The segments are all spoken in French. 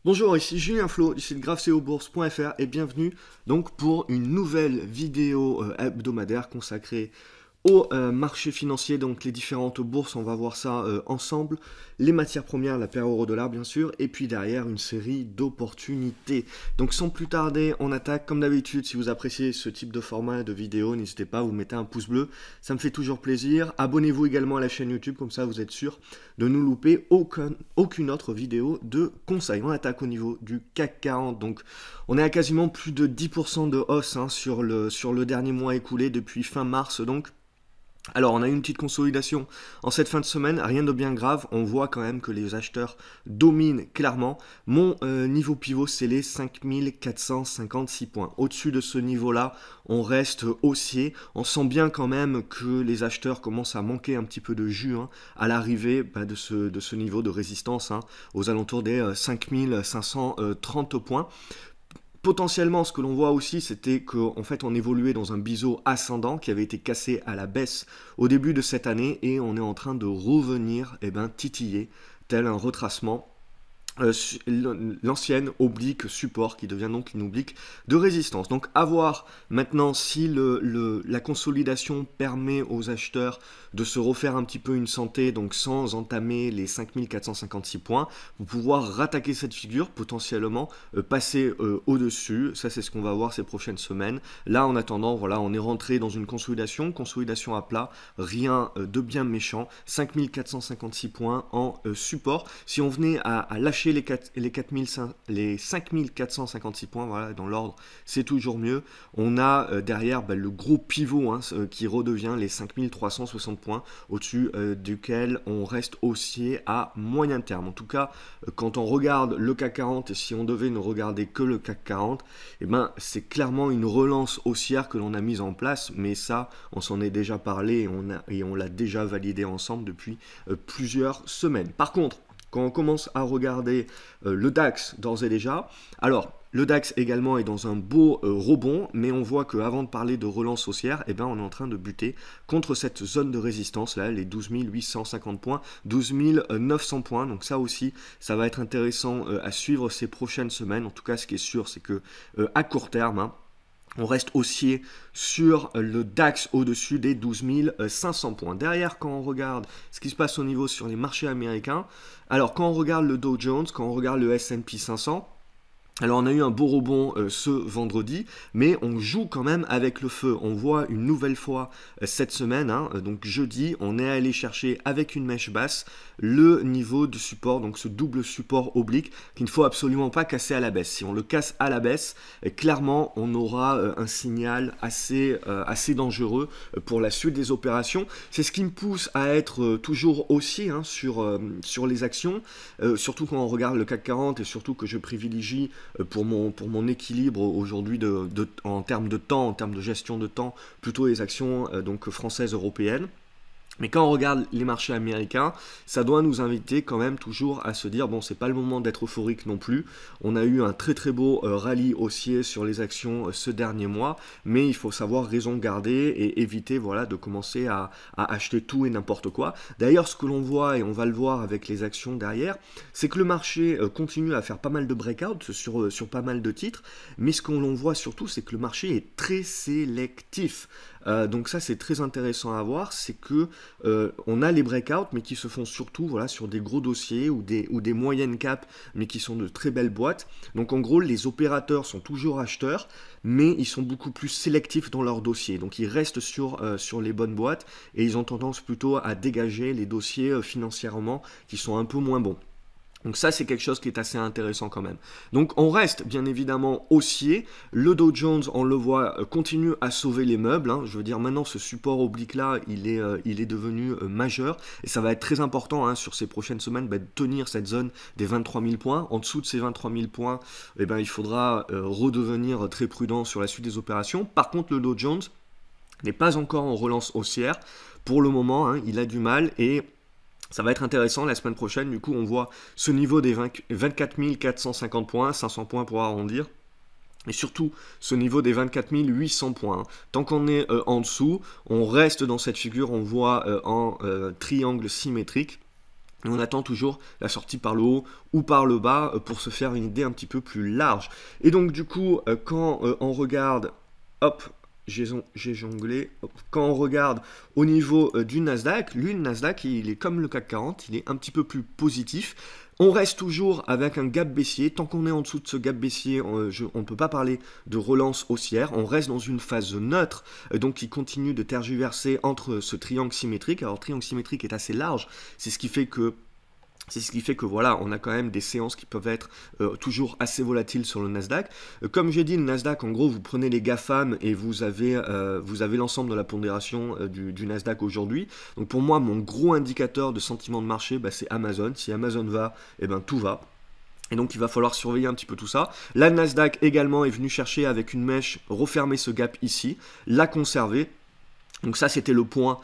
Bonjour, ici Julien Flo, du site graphceobourse.fr et bienvenue donc pour une nouvelle vidéo hebdomadaire consacrée au marché financier, donc les différentes bourses, on va voir ça ensemble, les matières premières, la paire euro-dollar bien sûr, et puis derrière une série d'opportunités. Donc sans plus tarder, on attaque comme d'habitude. Si vous appréciez ce type de format de vidéo, n'hésitez pas, vous mettez un pouce bleu, ça me fait toujours plaisir. Abonnez-vous également à la chaîne YouTube, comme ça vous êtes sûr de ne louper aucune autre vidéo de conseil. On attaque au niveau du CAC 40, donc on est à quasiment plus de 10% de hausse sur le dernier mois écoulé depuis fin mars donc. Alors, on a eu une petite consolidation en cette fin de semaine, rien de bien grave. On voit quand même que les acheteurs dominent clairement. Mon niveau pivot, c'est les 5456 points. Au-dessus de ce niveau-là, on reste haussier. On sent bien quand même que les acheteurs commencent à manquer un petit peu de jus à l'arrivée de ce niveau de résistance aux alentours des 5530 points. Potentiellement, ce que l'on voit aussi, c'était qu'en fait, on évoluait dans un biseau ascendant qui avait été cassé à la baisse au début de cette année et on est en train de revenir titiller tel un retracement. L'ancienne oblique support qui devient donc une oblique de résistance. Donc à voir maintenant si la consolidation permet aux acheteurs de se refaire un petit peu une santé, donc sans entamer les 5456 points, pour pouvoir rattaquer cette figure, potentiellement passer au-dessus. Ça c'est ce qu'on va voir ces prochaines semaines. Là en attendant, voilà, on est rentré dans une consolidation à plat, rien de bien méchant, 5456 points en support. Si on venait à lâcher les 5456 points, voilà, dans l'ordre, c'est toujours mieux. On a derrière le gros pivot qui redevient les 5360 points, au-dessus duquel on reste haussier à moyen terme. En tout cas, quand on regarde le CAC 40, et si on devait ne regarder que le CAC 40, c'est clairement une relance haussière que l'on a mise en place, mais ça, on s'en est déjà parlé et on l'a déjà validé ensemble depuis plusieurs semaines. Par contre, quand on commence à regarder le DAX d'ores et déjà, alors le DAX également est dans un beau rebond, mais on voit qu'avant de parler de relance haussière, on est en train de buter contre cette zone de résistance, là, les 12 850 points, 12 900 points. Donc ça aussi, ça va être intéressant à suivre ces prochaines semaines. En tout cas, ce qui est sûr, c'est que à court terme, on reste haussier sur le DAX au-dessus des 12 500 points. Derrière, quand on regarde ce qui se passe au niveau sur les marchés américains, alors quand on regarde le Dow Jones, quand on regarde le S&P 500, alors on a eu un beau rebond ce vendredi, mais on joue quand même avec le feu. On voit une nouvelle fois cette semaine, donc jeudi, on est allé chercher avec une mèche basse le niveau de support, donc ce double support oblique qu'il ne faut absolument pas casser à la baisse. Si on le casse à la baisse, clairement on aura un signal assez dangereux pour la suite des opérations. C'est ce qui me pousse à être toujours haussier sur les actions, surtout quand on regarde le CAC 40 et surtout que je privilégie pour mon équilibre aujourd'hui en termes de temps, en termes de gestion de temps, plutôt les actions donc françaises, européennes. Mais quand on regarde les marchés américains, ça doit nous inviter quand même toujours à se dire, bon, c'est pas le moment d'être euphorique non plus. On a eu un très très beau rallye haussier sur les actions ce dernier mois, mais il faut savoir raison garder et éviter de commencer à acheter tout et n'importe quoi. D'ailleurs, ce que l'on voit, et on va le voir avec les actions derrière, c'est que le marché continue à faire pas mal de breakouts sur pas mal de titres, mais ce qu'on voit surtout, c'est que le marché est très sélectif. Donc ça c'est très intéressant à voir, c'est que on a les breakouts mais qui se font surtout sur des gros dossiers ou des moyennes caps mais qui sont de très belles boîtes. Donc en gros les opérateurs sont toujours acheteurs mais ils sont beaucoup plus sélectifs dans leurs dossiers. Donc ils restent sur les bonnes boîtes et ils ont tendance plutôt à dégager les dossiers financièrement qui sont un peu moins bons. Donc ça c'est quelque chose qui est assez intéressant quand même. Donc on reste bien évidemment haussier. Le Dow Jones, on le voit, continue à sauver les meubles. Je veux dire maintenant ce support oblique là, il est devenu majeur. Et ça va être très important sur ces prochaines semaines de tenir cette zone des 23 000 points. En dessous de ces 23 000 points, il faudra redevenir très prudent sur la suite des opérations. Par contre le Dow Jones n'est pas encore en relance haussière. Pour le moment, il a du mal et ça va être intéressant la semaine prochaine. Du coup, on voit ce niveau des 24 450 points, 500 points pour arrondir. Et surtout, ce niveau des 24 800 points. Tant qu'on est en dessous, on reste dans cette figure, on voit en triangle symétrique. Et on attend toujours la sortie par le haut ou par le bas pour se faire une idée un petit peu plus large. Et donc du coup, quand on regarde, hop, j'ai jonglé, hop, quand on regarde au niveau du Nasdaq, lui, le Nasdaq, il est comme le CAC 40, il est un petit peu plus positif. On reste toujours avec un gap baissier. Tant qu'on est en dessous de ce gap baissier, on ne peut pas parler de relance haussière. On reste dans une phase neutre, donc qui continue de tergiverser entre ce triangle symétrique. Alors, le triangle symétrique est assez large. C'est ce qui fait que voilà, on a quand même des séances qui peuvent être toujours assez volatiles sur le Nasdaq. Comme j'ai dit, le Nasdaq, en gros, vous prenez les GAFAM et vous avez l'ensemble de la pondération du Nasdaq aujourd'hui. Donc pour moi, mon gros indicateur de sentiment de marché, bah, c'est Amazon. Si Amazon va, eh ben, tout va. Et donc il va falloir surveiller un petit peu tout ça. La Nasdaq également est venue chercher avec une mèche, refermer ce gap ici, la conserver. Donc ça c'était le point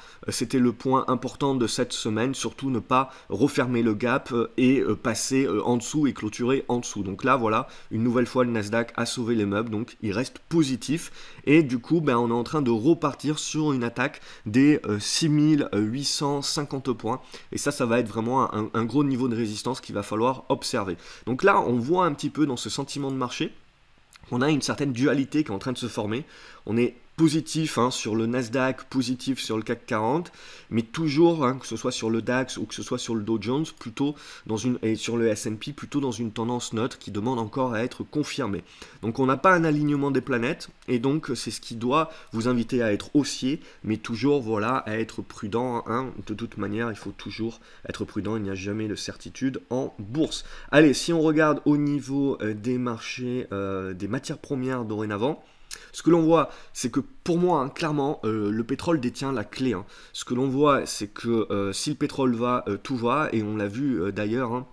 important de cette semaine, surtout ne pas refermer le gap et passer en dessous et clôturer en dessous. Donc là voilà, une nouvelle fois le Nasdaq a sauvé les meubles, donc il reste positif et du coup ben, on est en train de repartir sur une attaque des 6850 points et ça va être vraiment un gros niveau de résistance qu'il va falloir observer. Donc là on voit un petit peu dans ce sentiment de marché, on a une certaine dualité qui est en train de se former. On est positif sur le Nasdaq, positif sur le CAC 40, mais toujours, que ce soit sur le DAX ou que ce soit sur le Dow Jones, et sur le S&P, plutôt dans une tendance neutre qui demande encore à être confirmée. Donc on n'a pas un alignement des planètes, et donc c'est ce qui doit vous inviter à être haussier, mais toujours voilà, à être prudent. De toute manière, il faut toujours être prudent, il n'y a jamais de certitude en bourse. Allez, si on regarde au niveau des marchés, des matières premières dorénavant, ce que l'on voit, c'est que pour moi, clairement, le pétrole détient la clé. Ce que l'on voit, c'est que si le pétrole va, tout va, et on l'a vu d'ailleurs.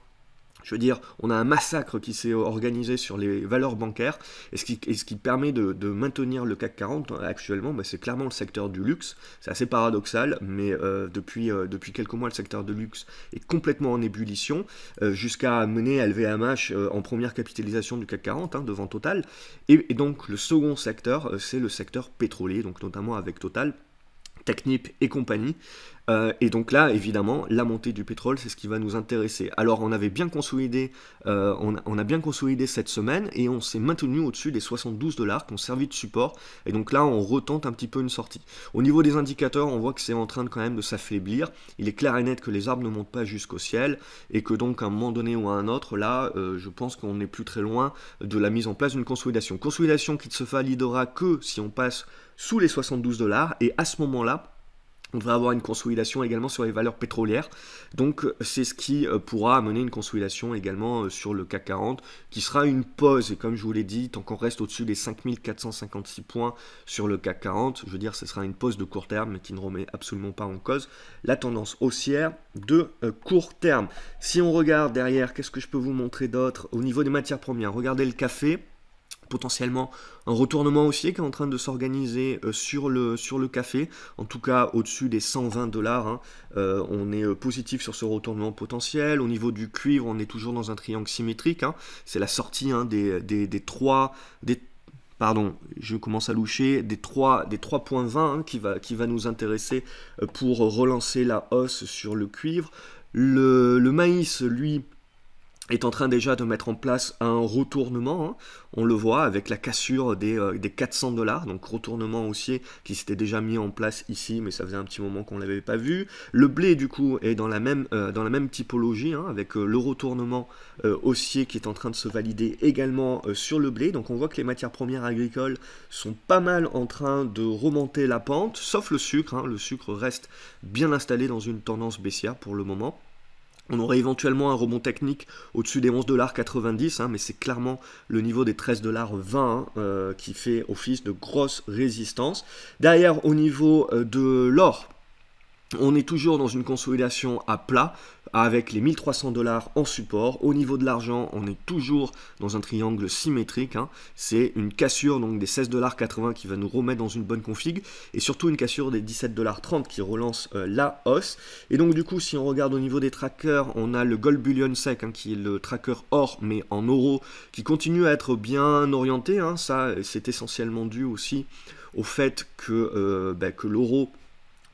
Je veux dire, on a un massacre qui s'est organisé sur les valeurs bancaires, et ce qui permet de maintenir le CAC 40 actuellement, bah, c'est clairement le secteur du luxe. C'est assez paradoxal, mais depuis quelques mois, le secteur du luxe est complètement en ébullition, jusqu'à mener LVMH en première capitalisation du CAC 40, devant Total. Et donc le second secteur, c'est le secteur pétrolier, donc notamment avec Total, Technip et compagnie. Et donc là, évidemment, la montée du pétrole, c'est ce qui va nous intéresser. Alors, on avait bien consolidé, on a bien consolidé cette semaine et on s'est maintenu au-dessus des 72 $ qui ont servi de support. Et donc là, on retente un petit peu une sortie. Au niveau des indicateurs, on voit que c'est en train quand même de s'affaiblir. Il est clair et net que les arbres ne montent pas jusqu'au ciel et que donc à un moment donné ou à un autre, là, je pense qu'on n'est plus très loin de la mise en place d'une consolidation. Consolidation qui ne se validera que si on passe sous les 72 $ et à ce moment-là, on devrait avoir une consolidation également sur les valeurs pétrolières. Donc c'est ce qui pourra amener une consolidation également sur le CAC 40, qui sera une pause. Et comme je vous l'ai dit, tant qu'on reste au-dessus des 5456 points sur le CAC 40, je veux dire, ce sera une pause de court terme, mais qui ne remet absolument pas en cause la tendance haussière de court terme. Si on regarde derrière, qu'est-ce que je peux vous montrer d'autre au niveau des matières premières? Regardez le café. Potentiellement un retournement haussier qui est en train de s'organiser sur le café, en tout cas au-dessus des 120 $. On est positif sur ce retournement potentiel. Au niveau du cuivre, on est toujours dans un triangle symétrique. C'est la sortie pardon, je commence à loucher, des 3,20 qui va nous intéresser pour relancer la hausse sur le cuivre. Le maïs, lui, est en train déjà de mettre en place un retournement, on le voit avec la cassure des 400 $, donc retournement haussier qui s'était déjà mis en place ici, mais ça faisait un petit moment qu'on ne l'avait pas vu. Le blé du coup est dans la même typologie, avec le retournement haussier qui est en train de se valider également sur le blé. Donc on voit que les matières premières agricoles sont pas mal en train de remonter la pente, sauf le sucre. Le sucre reste bien installé dans une tendance baissière pour le moment. On aurait éventuellement un rebond technique au-dessus des 11,90 $, mais c'est clairement le niveau des 13,20 $ qui fait office de grosse résistance. Derrière, au niveau de l'or, on est toujours dans une consolidation à plat avec les 1300 $ en support. Au niveau de l'argent, on est toujours dans un triangle symétrique. C'est une cassure donc des 16,80 $ qui va nous remettre dans une bonne config et surtout une cassure des 17,30 $ qui relance la hausse. Et donc du coup, si on regarde au niveau des trackers, on a le Gold Bullion Sec qui est le tracker or mais en euros qui continue à être bien orienté. Ça, c'est essentiellement dû aussi au fait que l'euro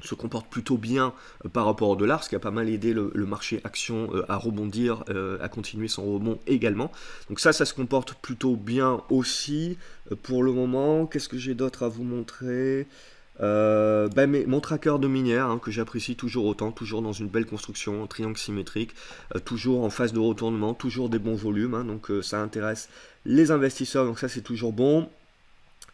se comporte plutôt bien par rapport au dollar, ce qui a pas mal aidé le marché action à rebondir, à continuer son rebond également. Donc ça se comporte plutôt bien aussi pour le moment. Qu'est-ce que j'ai d'autre à vous montrer? Mon tracker de minière hein, que j'apprécie toujours autant, toujours dans une belle construction, triangle symétrique, toujours en phase de retournement, toujours des bons volumes, hein, donc ça intéresse les investisseurs, donc ça c'est toujours bon.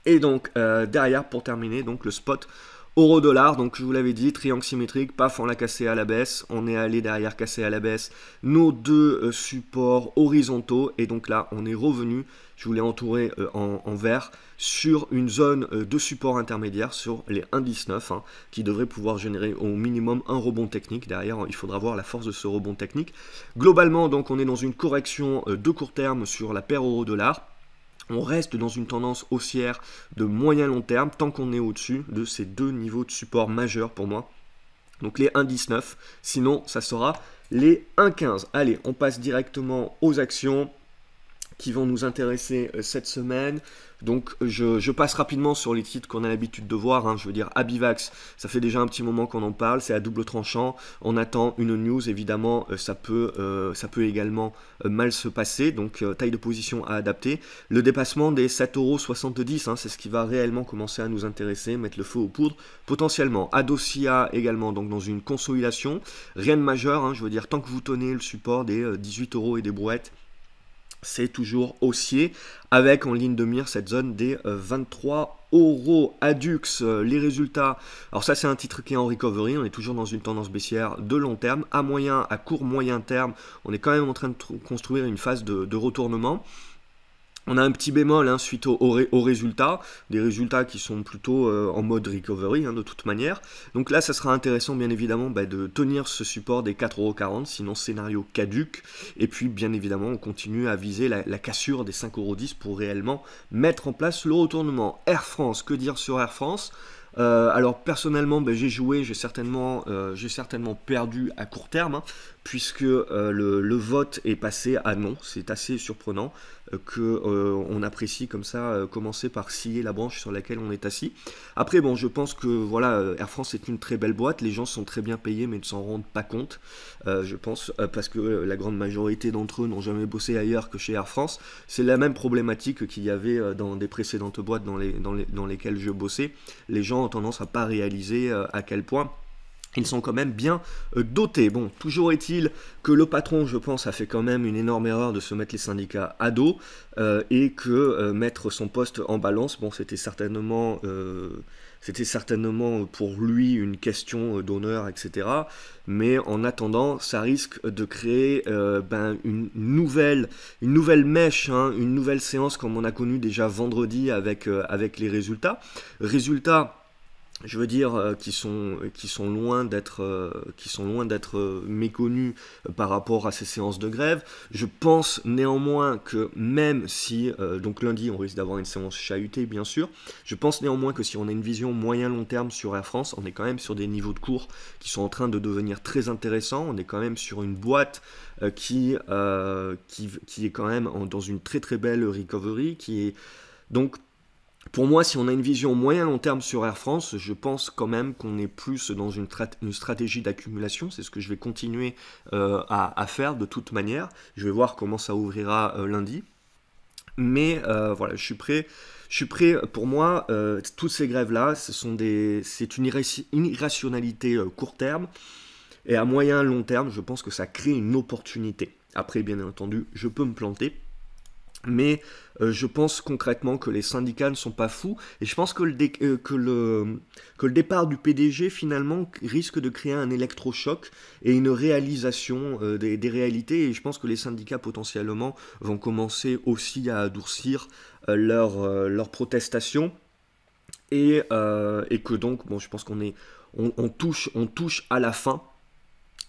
Et donc derrière pour terminer, donc le spot euro-dollar, donc je vous l'avais dit, triangle symétrique, paf, on l'a cassé à la baisse, on est allé derrière casser à la baisse nos deux supports horizontaux, et donc là on est revenu, je vous l'ai entouré en vert, sur une zone de support intermédiaire sur les 1,19, hein, qui devrait pouvoir générer au minimum un rebond technique. Derrière, il faudra voir la force de ce rebond technique. Globalement, donc on est dans une correction de court terme sur la paire euro-dollar. On reste dans une tendance haussière de moyen long terme tant qu'on est au-dessus de ces deux niveaux de support majeurs pour moi. Donc les 1,19, sinon ça sera les 1,15. Allez, on passe directement aux actions qui vont nous intéresser cette semaine. Donc je passe rapidement sur les titres qu'on a l'habitude de voir, hein. Je veux dire Abivax, ça fait déjà un petit moment qu'on en parle, c'est à double tranchant, on attend une news, évidemment ça peut également mal se passer, donc taille de position à adapter. Le dépassement des 7,70 €, hein, c'est ce qui va réellement commencer à nous intéresser, mettre le feu aux poudres potentiellement. Adosia également, donc dans une consolidation, rien de majeur, hein, je veux dire tant que vous tenez le support des 18 € et des brouettes, c'est toujours haussier, avec en ligne de mire cette zone des 23 €. Adux, les résultats, alors ça c'est un titre qui est en recovery, on est toujours dans une tendance baissière de long terme, à court moyen terme, on est quand même en train de construire une phase de retournement. On a un petit bémol hein, suite aux résultats, des résultats qui sont plutôt en mode recovery hein, de toute manière. Donc là, ça sera intéressant bien évidemment de tenir ce support des 4,40 €, sinon scénario caduc. Et puis bien évidemment, on continue à viser la cassure des 5,10 € pour réellement mettre en place le retournement. Air France, que dire sur Air France ? Alors personnellement, j'ai joué, j'ai certainement perdu à court terme, hein, puisque le vote est passé à non. C'est assez surprenant qu'on apprécie comme ça commencer par scier la branche sur laquelle on est assis. Après, bon, je pense que voilà, Air France est une très belle boîte, les gens sont très bien payés mais ne s'en rendent pas compte, je pense, parce que la grande majorité d'entre eux n'ont jamais bossé ailleurs que chez Air France. C'est la même problématique qu'il y avait dans des précédentes boîtes dans lesquelles je bossais. Les gens ont tendance à pas réaliser à quel point ils sont quand même bien dotés. Bon, toujours est-il que le patron, je pense, a fait quand même une énorme erreur de se mettre les syndicats à dos et que mettre son poste en balance, bon, c'était certainement pour lui une question d'honneur, etc. Mais en attendant, ça risque de créer une nouvelle mèche, hein, une nouvelle séance comme on a connu déjà vendredi avec les résultats. Résultats, je veux dire, qui sont loin d'être méconnus par rapport à ces séances de grève. Je pense néanmoins que même si, donc lundi on risque d'avoir une séance chahutée bien sûr, je pense néanmoins que si on a une vision moyen-long terme sur Air France, on est quand même sur des niveaux de cours qui sont en train de devenir très intéressants, on est quand même sur une boîte qui est quand même dans une très très belle recovery, qui est donc... Pour moi, si on a une vision moyen-long terme sur Air France, je pense quand même qu'on est plus dans une stratégie d'accumulation. C'est ce que je vais continuer à faire de toute manière. Je vais voir comment ça ouvrira lundi. Mais voilà, je suis prêt. Pour moi, toutes ces grèves-là, c'est une irrationalité court terme. Et à moyen-long terme, je pense que ça crée une opportunité. Après, bien entendu, je peux me planter. Mais je pense concrètement que les syndicats ne sont pas fous, et je pense que le départ du PDG finalement risque de créer un électrochoc et une réalisation des réalités, et je pense que les syndicats potentiellement vont commencer aussi à adoucir leurs protestations, et que donc, bon, je pense on touche à la fin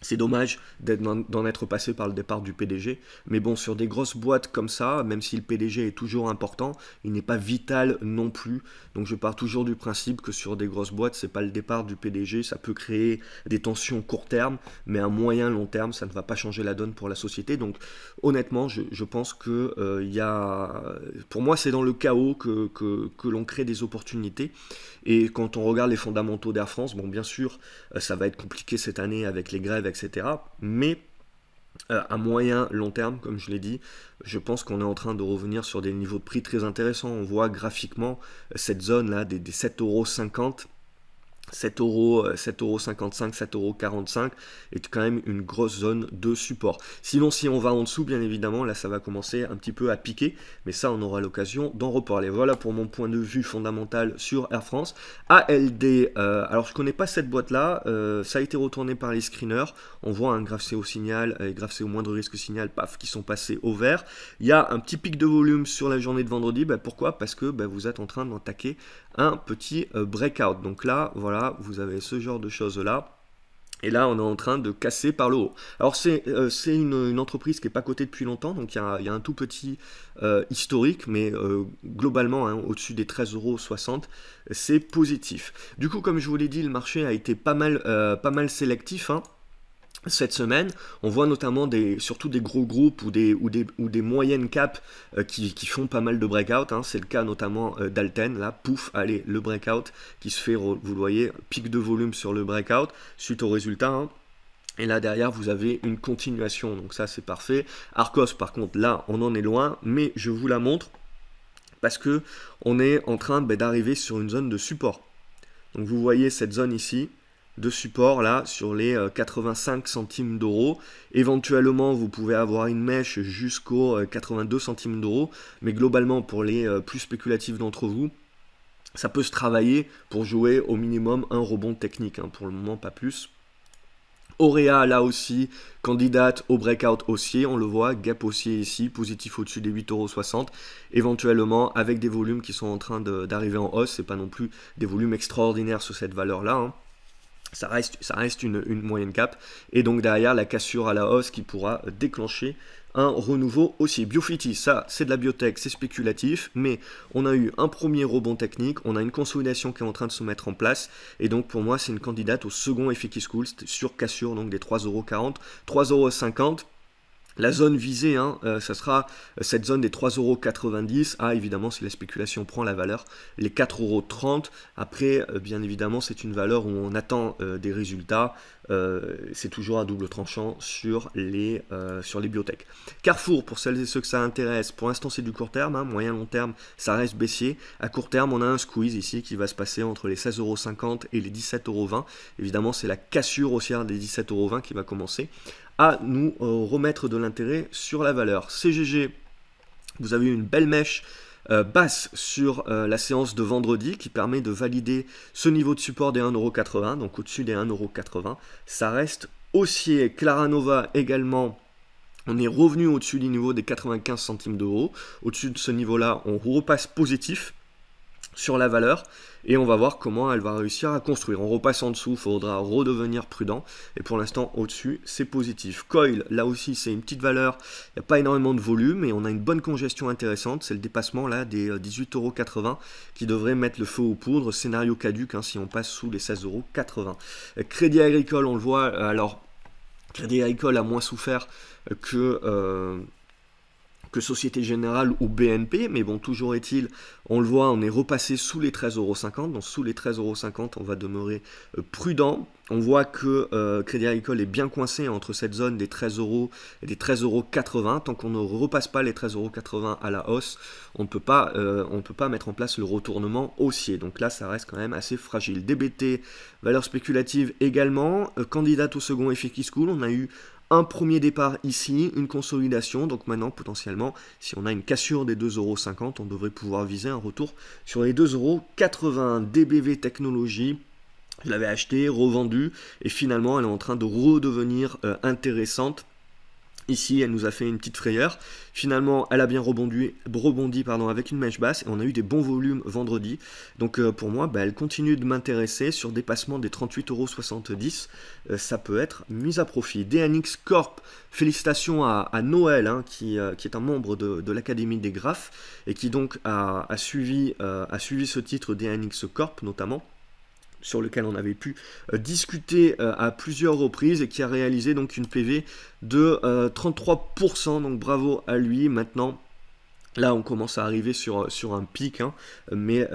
C'est dommage d'en être passé par le départ du PDG, mais bon, sur des grosses boîtes comme ça, même si le PDG est toujours important, il n'est pas vital non plus. Donc je pars toujours du principe que sur des grosses boîtes, c'est pas le départ du PDG, ça peut créer des tensions court terme, mais à moyen long terme, ça ne va pas changer la donne pour la société. Donc honnêtement, je pense que pour moi, c'est dans le chaos que l'on crée des opportunités. Et quand on regarde les fondamentaux d'Air France, bon, bien sûr, ça va être compliqué cette année avec les grèves, etc. Mais à moyen, long terme, comme je l'ai dit, je pense qu'on est en train de revenir sur des niveaux de prix très intéressants. On voit graphiquement cette zone-là des 7,50 €. 7 euros, 7,55 €, 7,45 € est quand même une grosse zone de support. Sinon, si on va en dessous, bien évidemment, là, ça va commencer un petit peu à piquer, mais ça, on aura l'occasion d'en reparler. Voilà pour mon point de vue fondamental sur Air France. ALD, alors je connais pas cette boîte-là, ça a été retourné par les screeners. On voit un graphe CO signal et graphe CO moindre risque signal, paf, qui sont passés au vert. Il y a un petit pic de volume sur la journée de vendredi. Pourquoi? Parce que vous êtes en train d'attaquer un petit breakout. Donc là, voilà, vous avez ce genre de choses-là. Et là, on est en train de casser par le haut. Alors, c'est une entreprise qui n'est pas cotée depuis longtemps, donc il y a un tout petit historique, mais globalement, au-dessus des 13,60 €, c'est positif. Du coup, comme je vous l'ai dit, le marché a été pas mal sélectif, cette semaine. On voit notamment surtout des gros groupes ou des moyennes caps qui font pas mal de breakout. C'est le cas notamment d'Alten. Là, pouf, allez, le breakout qui se fait, vous le voyez, pic de volume sur le breakout suite au résultat. Et là derrière, vous avez une continuation. Donc ça, c'est parfait. Arcos, par contre, là, on en est loin. Mais je vous la montre parce que on est en train d'arriver sur une zone de support. Donc vous voyez cette zone ici de support là sur les 85 centimes d'euros. Éventuellement, vous pouvez avoir une mèche jusqu'aux 82 centimes d'euros, mais globalement, pour les plus spéculatifs d'entre vous, ça peut se travailler pour jouer au minimum un rebond technique. Pour le moment, pas plus. Auréa, là aussi, candidate au breakout haussier, on le voit, gap haussier ici, positif au-dessus des 8,60 €, éventuellement avec des volumes qui sont en train d'arriver en hausse, c'est pas non plus des volumes extraordinaires sur cette valeur-là, Ça reste une moyenne cap, et donc derrière la cassure à la hausse qui pourra déclencher un renouveau aussi. Biofiti, ça c'est de la biotech, c'est spéculatif, mais on a eu un premier rebond technique, on a une consolidation qui est en train de se mettre en place, et donc pour moi c'est une candidate au second effet qui se coule sur cassure, donc des 3,40 €, 3,50 €. La zone visée, ça sera cette zone des 3,90 €. Évidemment, si la spéculation prend la valeur, les 4,30 €. Après, bien évidemment, c'est une valeur où on attend des résultats. C'est toujours à double tranchant sur les biotech. Carrefour, pour celles et ceux que ça intéresse, pour l'instant, c'est du court terme. Moyen long terme, ça reste baissier. À court terme, on a un squeeze ici qui va se passer entre les 16,50 € et les 17,20 €. Évidemment, c'est la cassure haussière des 17,20 € qui va commencer à nous remettre de l'intérêt sur la valeur. CGG, vous avez eu une belle mèche basse sur la séance de vendredi qui permet de valider ce niveau de support des 1,80 €, donc au-dessus des 1,80 €. Ça reste haussier. Claranova également. On est revenu au-dessus du niveau des 95 centimes d'euros. Au-dessus de ce niveau-là, on repasse positif sur la valeur et on va voir comment elle va réussir à construire. On repasse en dessous, il faudra redevenir prudent, et pour l'instant au-dessus c'est positif. Coil, là aussi c'est une petite valeur, il n'y a pas énormément de volume et on a une bonne congestion intéressante, c'est le dépassement là des 18,80 € qui devrait mettre le feu aux poudres. Scénario caduc si on passe sous les 16,80 €. Crédit Agricole, on le voit, alors Crédit Agricole a moins souffert que Société Générale ou BNP, mais bon, toujours est-il, on le voit, on est repassé sous les 13,50 €, donc sous les 13,50 €, on va demeurer prudent. On voit que Crédit Agricole est bien coincé entre cette zone des 13 € et des 13,80 €. Tant qu'on ne repasse pas les 13,80 € à la hausse, on ne peut pas mettre en place le retournement haussier. Donc là, ça reste quand même assez fragile. DBT, valeur spéculative également, candidate au second effet qui se coule, on a eu un premier départ ici, une consolidation, donc maintenant potentiellement, si on a une cassure des 2,50 €, on devrait pouvoir viser un retour sur les 2,80 €. DBV Technologies, je l'avais acheté, revendu, et finalement elle est en train de redevenir intéressante. Ici, elle nous a fait une petite frayeur. Finalement, elle a bien rebondi avec une mèche basse et on a eu des bons volumes vendredi. Donc pour moi, elle continue de m'intéresser sur dépassement des 38,70 €. Ça peut être mis à profit. DNX Corp, félicitations à Noël, hein, qui est un membre de l'Académie des Graphes et qui donc a suivi ce titre DNX Corp notamment, sur lequel on avait pu discuter à plusieurs reprises et qui a réalisé donc une PV de 33%, donc bravo à lui. Maintenant, là, on commence à arriver sur un pic, hein, mais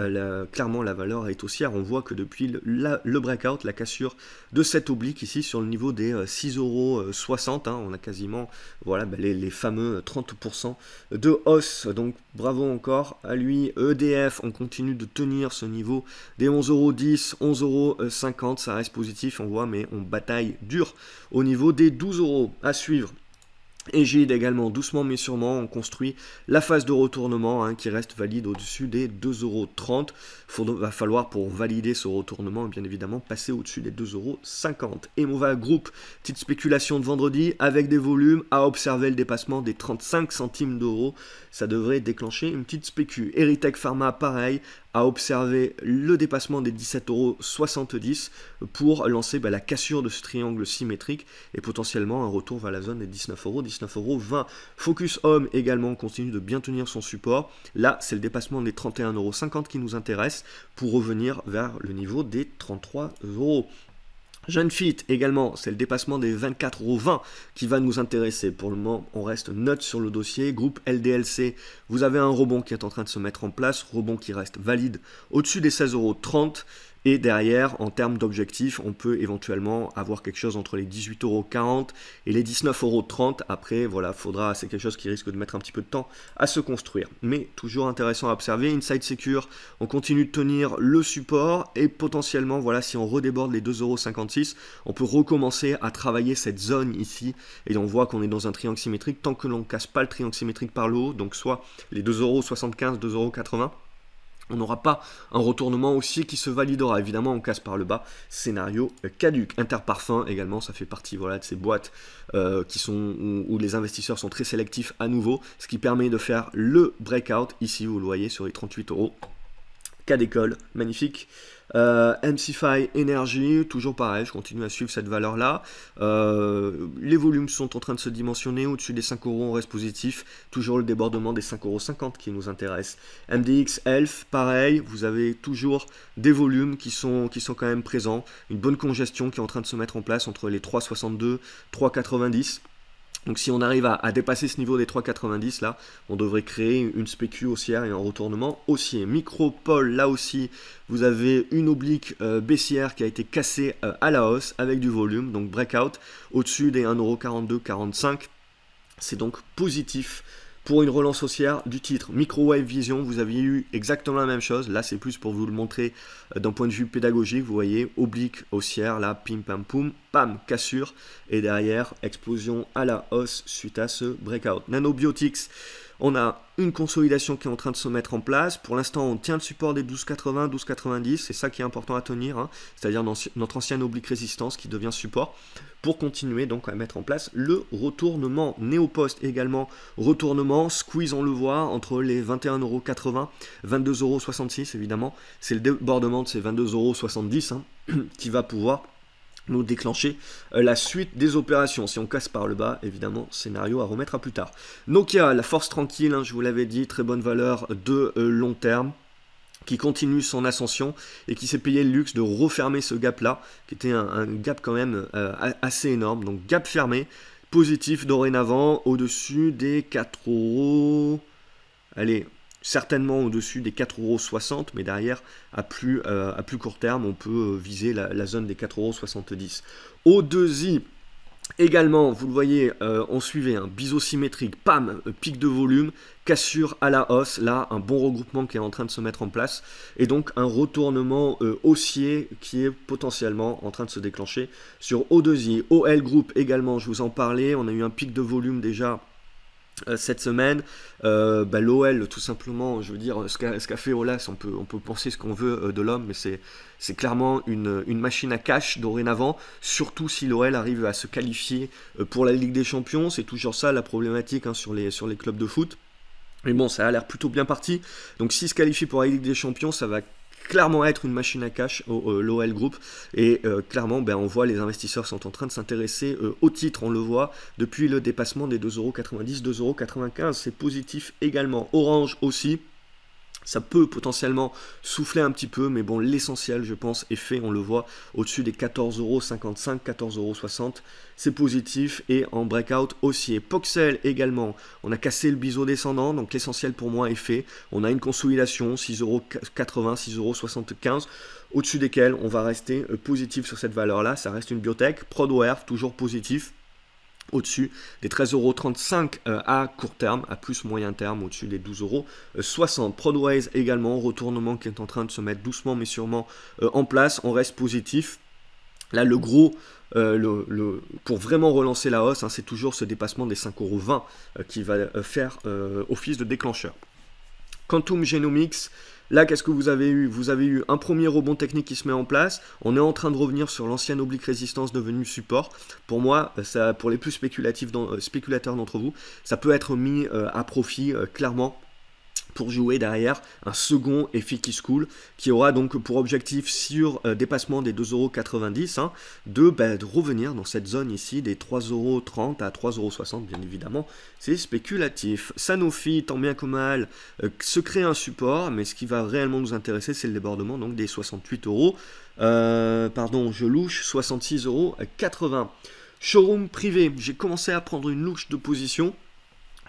clairement, la valeur est haussière. On voit que depuis le breakout, la cassure de cet oblique ici sur le niveau des 6,60 €, hein, on a quasiment voilà, les fameux 30% de hausse. Donc, bravo encore à lui. EDF, on continue de tenir ce niveau des 11,10 €, 11,50 €. Ça reste positif, on voit, mais on bataille dur au niveau des 12 € à suivre. Egide également, doucement mais sûrement, on construit la phase de retournement, hein, qui reste valide au-dessus des 2,30 €. Va falloir, pour valider ce retournement, bien évidemment, passer au-dessus des 2,50 €. Emova Group, petite spéculation de vendredi avec des volumes à observer le dépassement des 35 centimes d'euros. Ça devrait déclencher une petite spécu. Eritech Pharma, pareil, à observer le dépassement des 17,70 € pour lancer la cassure de ce triangle symétrique et potentiellement un retour vers la zone des 19 €, 19,20 €. Focus Home également continue de bien tenir son support. Là, c'est le dépassement des 31,50 € qui nous intéresse pour revenir vers le niveau des 33 €. Genefit également, c'est le dépassement des 24,20 € qui va nous intéresser. Pour le moment, on reste neutre sur le dossier. Groupe LDLC, vous avez un rebond qui est en train de se mettre en place, rebond qui reste valide au-dessus des 16,30 €. Et derrière, en termes d'objectifs, on peut éventuellement avoir quelque chose entre les 18,40 € et les 19,30 €. Après, voilà, c'est quelque chose qui risque de mettre un petit peu de temps à se construire. Mais toujours intéressant à observer. Inside Secure, on continue de tenir le support et potentiellement, voilà, si on redéborde les 2,56 €, on peut recommencer à travailler cette zone ici. Et on voit qu'on est dans un triangle symétrique tant que l'on ne casse pas le triangle symétrique par le haut, donc soit les 2,75 €, 2,80 €. On n'aura pas un retournement haussier qui se validera. Évidemment, on casse par le bas. Scénario caduc. Interparfum également, ça fait partie, voilà, de ces boîtes où les investisseurs sont très sélectifs à nouveau, ce qui permet de faire le breakout. Ici, vous le voyez, sur les 38 €. Cas d'école, magnifique. MCFI Energy, toujours pareil, je continue à suivre cette valeur-là. Les volumes sont en train de se dimensionner, au-dessus des 5 €, on reste positif. Toujours le débordement des 5,50 € qui nous intéresse. MDX Health, pareil, vous avez toujours des volumes qui sont quand même présents. Une bonne congestion qui est en train de se mettre en place entre les 3,62, 3,90 €. Donc si on arrive à dépasser ce niveau des 3,90 là, on devrait créer une spécu haussière et un retournement haussier. Micropole, là aussi, vous avez une oblique baissière qui a été cassée à la hausse avec du volume, donc breakout au-dessus des 1,42 €, 45. C'est donc positif pour une relance haussière du titre. Microwave Vision, vous aviez eu exactement la même chose. Là, c'est plus pour vous le montrer d'un point de vue pédagogique. Vous voyez, oblique haussière, là, pim pam poum, pam, cassure. Et derrière, explosion à la hausse suite à ce breakout. Nanobiotics, on a une consolidation qui est en train de se mettre en place. Pour l'instant, on tient le support des 12,80, 12,90. C'est ça qui est important à tenir, hein. C'est-à-dire notre ancienne oblique résistance qui devient support pour continuer donc à mettre en place le retournement. Néopost également, retournement, squeeze, on le voit, entre les 21,80 €, 22,66 € évidemment. C'est le débordement de ces 22,70 €, hein, qui va pouvoir nous déclencher la suite des opérations. Si on casse par le bas, évidemment, scénario à remettre à plus tard. Nokia, la force tranquille, hein, je vous l'avais dit, très bonne valeur de long terme, qui continue son ascension et qui s'est payé le luxe de refermer ce gap là, qui était un gap quand même assez énorme. Donc gap fermé, positif dorénavant, au-dessus des 4 €. Allez, certainement au-dessus des 4,60 €, mais derrière, à plus court terme, on peut viser la zone des 4,70 €. O2i, également, vous le voyez, on suivait un biseau symétrique, pam, pic de volume, cassure à la hausse, là, un bon regroupement qui est en train de se mettre en place, et donc un retournement haussier qui est potentiellement en train de se déclencher sur O2i. OL Group également, je vous en parlais, on a eu un pic de volume déjà cette semaine. L'OL, tout simplement, je veux dire, ce qu'a fait Olas, on peut penser ce qu'on veut de l'homme, mais c'est clairement une machine à cash dorénavant, surtout si l'OL arrive à se qualifier pour la Ligue des Champions. C'est toujours ça la problématique, hein, sur les clubs de foot. Mais bon, ça a l'air plutôt bien parti. Donc s'il se qualifie pour la Ligue des Champions, ça va clairement être une machine à cash au l'OL Group. Et clairement, on voit les investisseurs sont en train de s'intéresser au titre. On le voit depuis le dépassement des 2,90€, 2,95€. C'est positif également. Orange aussi. Ça peut potentiellement souffler un petit peu, mais bon, l'essentiel, je pense, est fait. On le voit au-dessus des 14,55€, 14,60€. C'est positif. Et en breakout haussier. Poxel également. On a cassé le biseau descendant, donc l'essentiel pour moi est fait. On a une consolidation, 6,80€, 6,75€. Au-dessus desquels on va rester positif sur cette valeur-là. Ça reste une biotech. Prodware, toujours positif. Au-dessus des 13,35€ à court terme, à plus moyen terme, au-dessus des 12,60€. Prodways également, retournement qui est en train de se mettre doucement mais sûrement en place. On reste positif. Là, le gros, pour vraiment relancer la hausse, hein, c'est toujours ce dépassement des 5,20€ qui va faire office de déclencheur. Quantum Genomics. Là, qu'est-ce que vous avez eu? Vous avez eu un premier rebond technique qui se met en place. On est en train de revenir sur l'ancienne oblique résistance devenue support. Pour moi, ça, pour les plus spéculateurs d'entre vous, ça peut être mis à profit clairement pour jouer derrière un second Efficacy School qui aura donc pour objectif sur dépassement des 2,90€, hein, de revenir dans cette zone ici des 3,30€ à 3,60€, bien évidemment. C'est spéculatif. Sanofi, tant bien que mal, se crée un support, mais ce qui va réellement nous intéresser, c'est le débordement donc des 68€. Je louche 66,80€. Showroom privé, j'ai commencé à prendre une louche de position.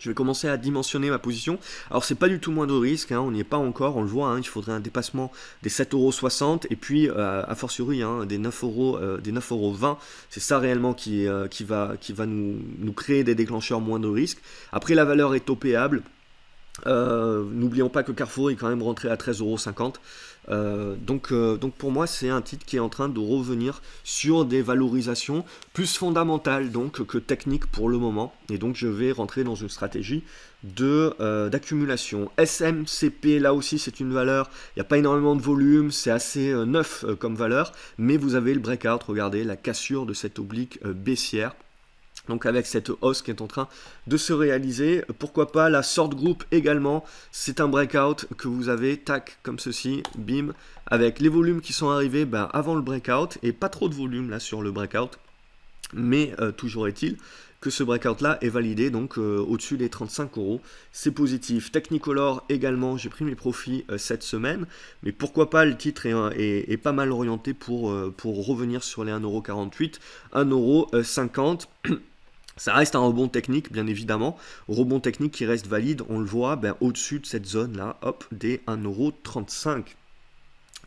Je vais commencer à dimensionner ma position. Alors c'est pas du tout moins de risque, hein, on n'y est pas encore, on le voit, hein, il faudrait un dépassement des 7,60€ et puis a fortiori des 9,20€. C'est ça réellement qui va nous créer des déclencheurs moins de risque. Après la valeur est topéable. N'oublions pas que Carrefour est quand même rentré à 13,50€. Donc pour moi c'est un titre qui est en train de revenir sur des valorisations plus fondamentales donc que techniques pour le moment, et donc je vais rentrer dans une stratégie d'accumulation. SMCP, là aussi c'est une valeur, il n'y a pas énormément de volume, c'est assez neuf comme valeur, mais vous avez le breakout, regardez la cassure de cette oblique baissière. Donc avec cette hausse qui est en train de se réaliser, pourquoi pas la Sword Group également, c'est un breakout que vous avez, tac, comme ceci, bim, avec les volumes qui sont arrivés avant le breakout, et pas trop de volume là sur le breakout, mais toujours est-il que ce breakout là est validé, donc au-dessus des 35€, c'est positif. Technicolor également, j'ai pris mes profits cette semaine, mais pourquoi pas, le titre est pas mal orienté pour revenir sur les 1,48€, 1,50€. Ça reste un rebond technique, bien évidemment. Rebond technique qui reste valide, on le voit au-dessus de cette zone-là, hop, des 1,35€.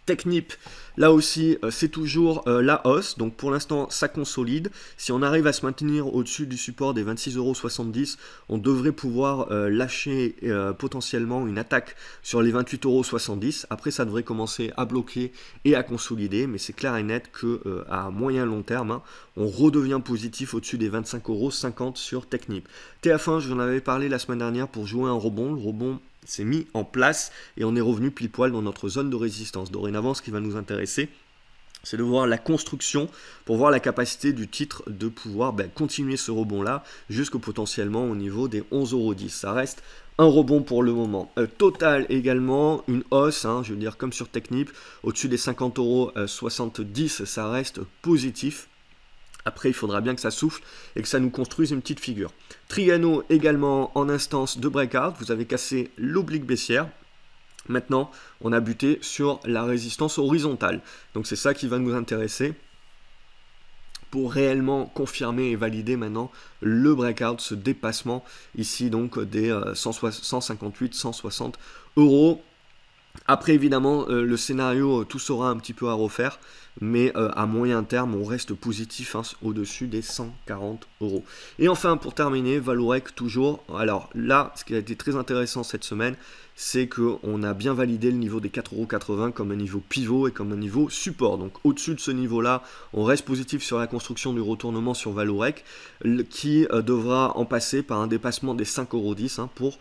Technip, là aussi, c'est toujours la hausse. Donc pour l'instant, ça consolide. Si on arrive à se maintenir au-dessus du support des 26,70€, on devrait pouvoir lâcher potentiellement une attaque sur les 28,70€. Après, ça devrait commencer à bloquer et à consolider. Mais c'est clair et net que à moyen long terme, hein, on redevient positif au-dessus des 25,50€ sur Technip. TF1, je vous en avais parlé la semaine dernière pour jouer un rebond. Le rebond s'est mis en place et on est revenu pile poil dans notre zone de résistance. Dorénavant, ce qui va nous intéresser, c'est de voir la construction pour voir la capacité du titre de pouvoir continuer ce rebond-là jusqu'au potentiellement au niveau des 11,10€. Ça reste un rebond pour le moment. Total également, une hausse, hein, je veux dire comme sur Technip, au-dessus des 50,70€, ça reste positif. Après, il faudra bien que ça souffle et que ça nous construise une petite figure. Trigano également en instance de breakout. Vous avez cassé l'oblique baissière. Maintenant, on a buté sur la résistance horizontale. Donc c'est ça qui va nous intéresser pour réellement confirmer et valider maintenant le breakout, ce dépassement ici donc des 158, 160€. Après, évidemment, le scénario, tout sera un petit peu à refaire, mais à moyen terme, on reste positif hein, au-dessus des 140 euros. Et enfin, pour terminer, Valorec toujours. Alors là, ce qui a été très intéressant cette semaine, c'est qu'on a bien validé le niveau des 4,80 € comme un niveau pivot et comme un niveau support. Donc au-dessus de ce niveau-là, on reste positif sur la construction du retournement sur Valorec, qui devra en passer par un dépassement des 5,10 € hein, pour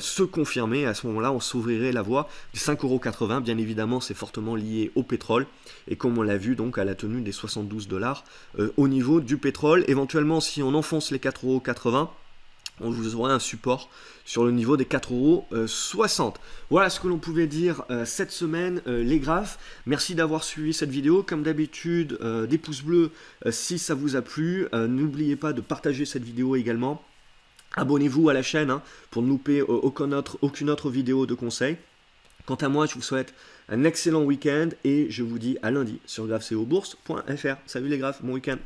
se confirmer. À ce moment-là, on s'ouvrirait la voie des 5,80 €. Bien évidemment, c'est fortement lié au pétrole. Et comme on l'a vu, donc à la tenue des 72 $ au niveau du pétrole. Éventuellement, si on enfonce les 4,80 €, on vous aura un support sur le niveau des 4,60 €. Voilà ce que l'on pouvait dire cette semaine, les graphes. Merci d'avoir suivi cette vidéo. Comme d'habitude, des pouces bleus si ça vous a plu. N'oubliez pas de partager cette vidéo également. Abonnez-vous à la chaîne hein, pour ne louper aucune autre vidéo de conseil. Quant à moi, je vous souhaite un excellent week-end et je vous dis à lundi sur graphcobourse.fr. Salut les graphes, bon week-end.